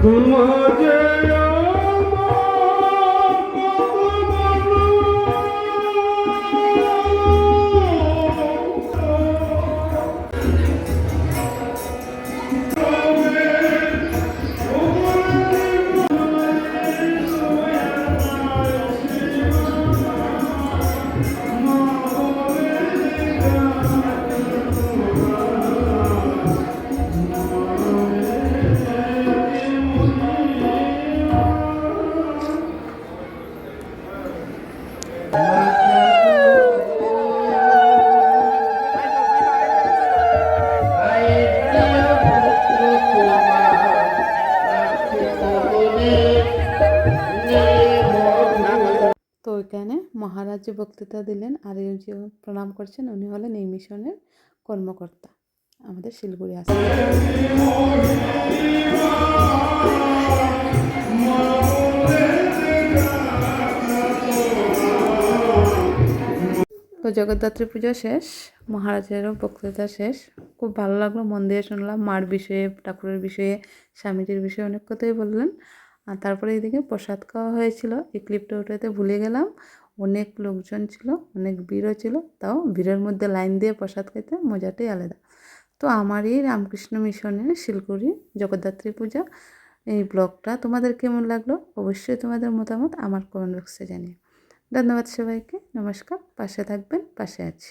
তোমাকে তো ওইখানে মহারাজ যে বক্তৃতা দিলেন আর এই যে প্রণাম করছেন উনি হলেন এই মিশনের কর্মকর্তা আমাদের শিলিগুড়ি আসে। তো জগদ্ধাত্রী পুজো শেষ, মহারাজেরও বক্তৃতা শেষ। খুব ভালো লাগলো, মন দিয়ে শুনলাম। মার বিষয়ে, ঠাকুরের বিষয়ে, স্বামীজির বিষয়ে অনেক কথাই বললেন। আর তারপরে এইদিকে প্রসাদ খাওয়া হয়েছিল, এই ক্লিপটা ওটাতে ভুলে গেলাম। অনেক লোকজন ছিল, অনেক ভিড়ও ছিল, তাও ভিড়ের মধ্যে লাইন দিয়ে প্রসাদ খেতে মজাটাই আলাদা। তো আমার এই রামকৃষ্ণ মিশনের শিলিগুড়ি জগদ্ধাত্রী পূজা এই ব্লগটা তোমাদের কেমন লাগলো অবশ্যই তোমাদের মতামত আমার কমেন্ট বক্সে জানিও। ধন্যবাদ সবাইকে, নমস্কার। পাশে থাকবেন, পাশে আছি।